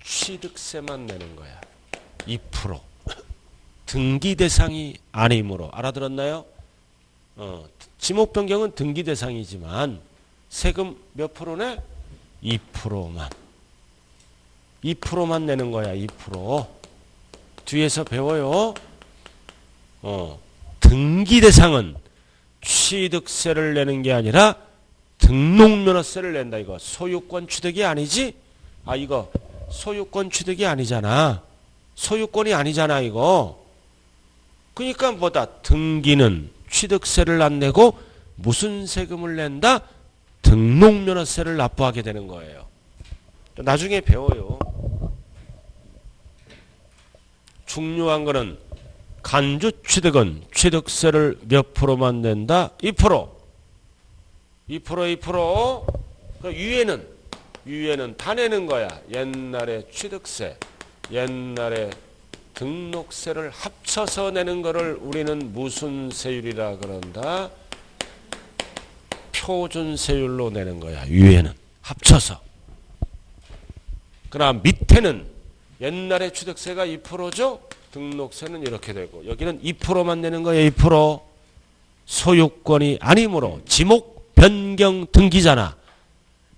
취득세만 내는 거야. 2%. 등기 대상이 아니므로. 알아들었나요? 지목 변경은 등기 대상이지만 세금 몇 프로네? 2%만. 2%만 내는 거야. 2%. 뒤에서 배워요. 등기 대상은 취득세를 내는 게 아니라 등록면허세를 낸다. 이거 소유권 취득이 아니지? 아, 이거 소유권 취득이 아니잖아. 소유권이 아니잖아, 이거. 그러니까 뭐다? 등기는 취득세를 안 내고 무슨 세금을 낸다? 등록면허세를 납부하게 되는 거예요. 나중에 배워요. 중요한 거는 간주 취득은 취득세를 몇 프로만 낸다? 2%. 2%. 위에는 다 내는 거야. 옛날에 취득세, 옛날에 등록세를 합쳐서 내는 거를 우리는 무슨 세율이라 그런다? 표준세율로 내는 거야. 위에는 합쳐서. 그러나 밑에는 옛날에 취득세가 2%죠? 등록세는 이렇게 되고 여기는 2%만 내는 거예요. 2%. 소유권이 아니므로 지목 변경 등기잖아.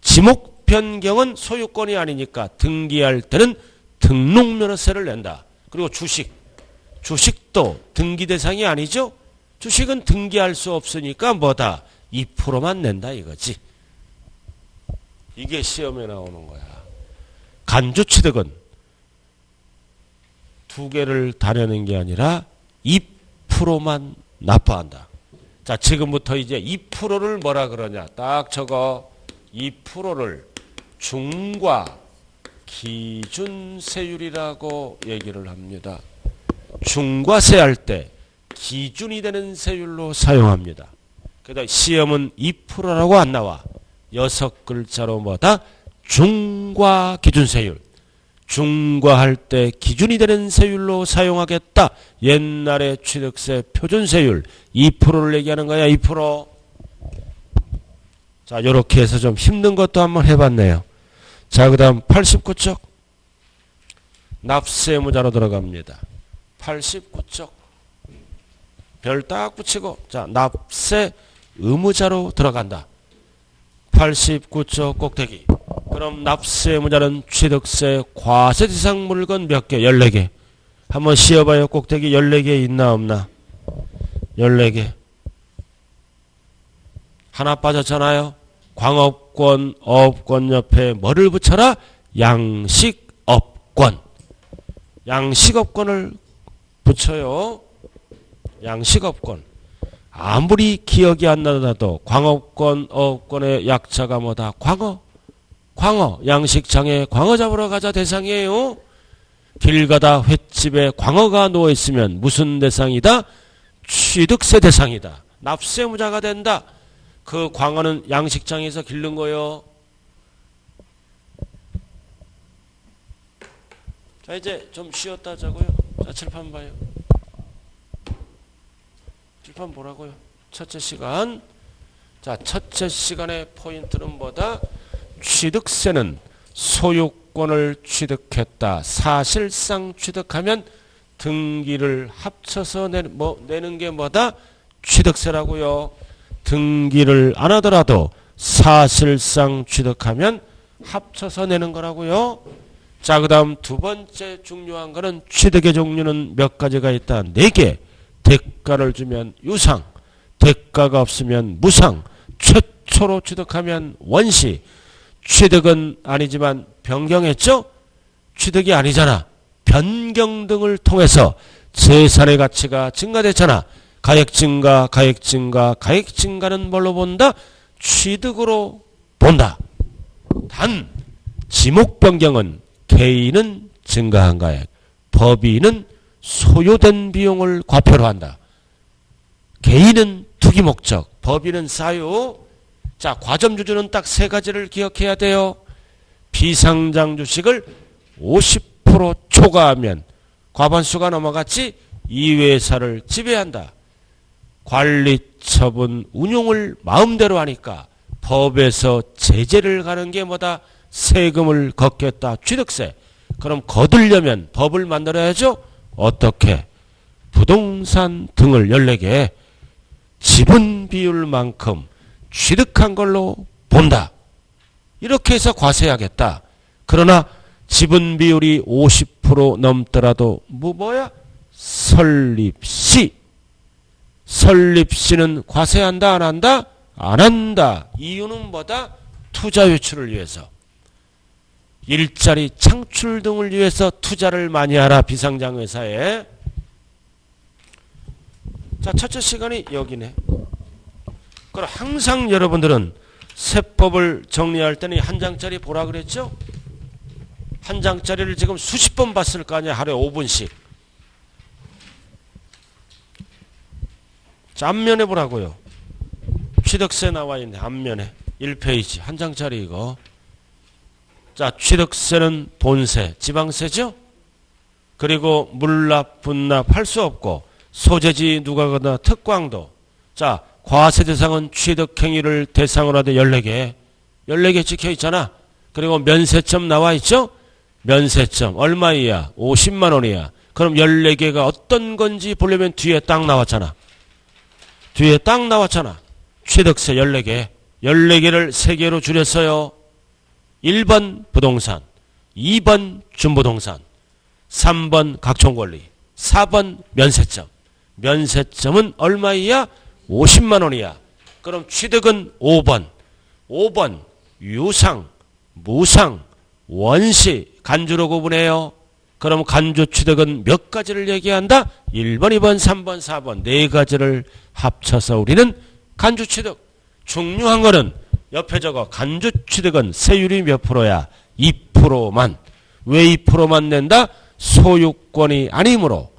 지목 변경은 소유권이 아니니까 등기할 때는 등록면허세를 낸다. 그리고 주식도 등기 대상이 아니죠? 주식은 등기할 수 없으니까 뭐다? 2%만 낸다 이거지. 이게 시험에 나오는 거야. 간주취득은 두 개를 다 내는 게 아니라 2%만 납부한다. 자, 지금부터 이제 2%를 뭐라 그러냐? 딱 적어. 2%를 중과 기준세율이라고 얘기를 합니다. 중과세할 때 기준이 되는 세율로 사용합니다. 그러다 시험은 2%라고 안 나와. 6글자로 뭐다? 중과 기준세율. 중과할 때 기준이 되는 세율로 사용하겠다. 옛날에 취득세 표준세율 2%를 얘기하는 거야. 2%. 자, 요렇게 해서 좀 힘든 것도 한번 해봤네요. 자, 그 다음 89쪽 납세무자로 들어갑니다. 89쪽 별 딱 붙이고, 자, 납세 의무자로 들어간다. 89쪽 꼭대기. 그럼 납세의무자는 취득세 과세대상 물건 몇 개? 14개. 한번 씌워봐요. 꼭대기 14개 있나 없나? 14개. 하나 빠졌잖아요. 광업권, 어업권 옆에 뭐를 붙여라? 양식업권. 양식업권을 붙여요. 양식업권. 아무리 기억이 안 나더라도 광업권, 어업권의 약자가 뭐다? 광어. 양식장에 광어 잡으러 가자 대상이에요. 길 가다 횟집에 광어가 누워있으면 무슨 대상이다? 취득세 대상이다. 납세무자가 된다. 그 광어는 양식장에서 기른 거요. 자, 이제 좀 쉬었다 자고요. 자, 칠판 봐요. 칠판 보라고요. 첫째 시간. 자, 첫째 시간의 포인트는 뭐다? 취득세는 소유권을 취득했다. 사실상 취득하면 등기를 합쳐서 내는 게 뭐다? 취득세라고요. 등기를 안 하더라도 사실상 취득하면 합쳐서 내는 거라고요. 자, 그 다음 두 번째 중요한 거는 취득의 종류는 몇 가지가 있다? 4개. 대가를 주면 유상, 대가가 없으면 무상, 최초로 취득하면 원시. 취득은 아니지만 변경했죠? 취득이 아니잖아. 변경 등을 통해서 재산의 가치가 증가됐잖아. 가액 증가는 뭘로 본다? 취득으로 본다. 단 지목 변경은 개인은 증가한 가액, 법인은 소요된 비용을 과표로 한다. 개인은 투기 목적, 법인은 사유. 자, 과점주주는 딱 3가지를 기억해야 돼요. 비상장 주식을 50% 초과하면 과반수가 넘어갔지 이 회사를 지배한다. 관리처분 운용을 마음대로 하니까 법에서 제재를 가는 게 뭐다? 세금을 걷겠다. 취득세. 그럼 거두려면 법을 만들어야죠. 어떻게? 부동산 등을 14개 지분 비율만큼 취득한 걸로 본다. 이렇게 해서 과세하겠다. 그러나 지분 비율이 50% 넘더라도 뭐야? 설립시. 설립시는 과세한다 안 한다? 안 한다. 이유는 뭐다? 투자 유출을 위해서. 일자리 창출 등을 위해서 투자를 많이 하라. 비상장 회사에. 자, 첫째 시간이 여기네. 그럼 항상 여러분들은 세법을 정리할 때는 한 장짜리 보라 그랬죠? 한 장짜리를 지금 수십 번 봤을 거 아니야. 하루에 5분씩. 자, 앞면에 보라고요. 취득세 나와 있네. 앞면에 1페이지 한 장짜리 이거. 자, 취득세는 돈세, 지방세죠? 그리고 물납, 분납할 수 없고 소재지 누가거나 특광도. 자, 과세 대상은 취득행위를 대상으로 하되 14개. 14개 찍혀 있잖아. 그리고 면세점 나와 있죠? 면세점 얼마이야? 50만 원이야. 그럼 14개가 어떤 건지 보려면 뒤에 딱 나왔잖아. 뒤에 딱 나왔잖아. 취득세 14개. 14개를 3개로 줄였어요. 1번 부동산, 2번 준부동산, 3번 각종권리, 4번 면세점. 면세점은 얼마이야? 50만 원이야. 그럼 취득은 5번. 5번 유상, 무상, 원시, 간주로 구분해요. 그럼 간주 취득은 몇 가지를 얘기한다? 1번, 2번, 3번, 4번 네 가지를 합쳐서 우리는 간주 취득. 중요한 거는 옆에 적어. 간주 취득은 세율이 몇 프로야? 2%만. 왜 2%만 낸다? 소유권이 아니므로.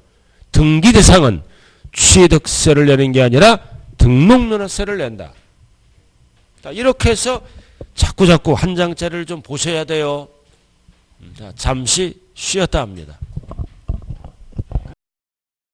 등기 대상은 취득세를 내는 게 아니라 등록면허세를 낸다. 자, 이렇게 해서 자꾸 한 장짜리를 좀 보셔야 돼요. 자, 잠시 쉬었다 합니다.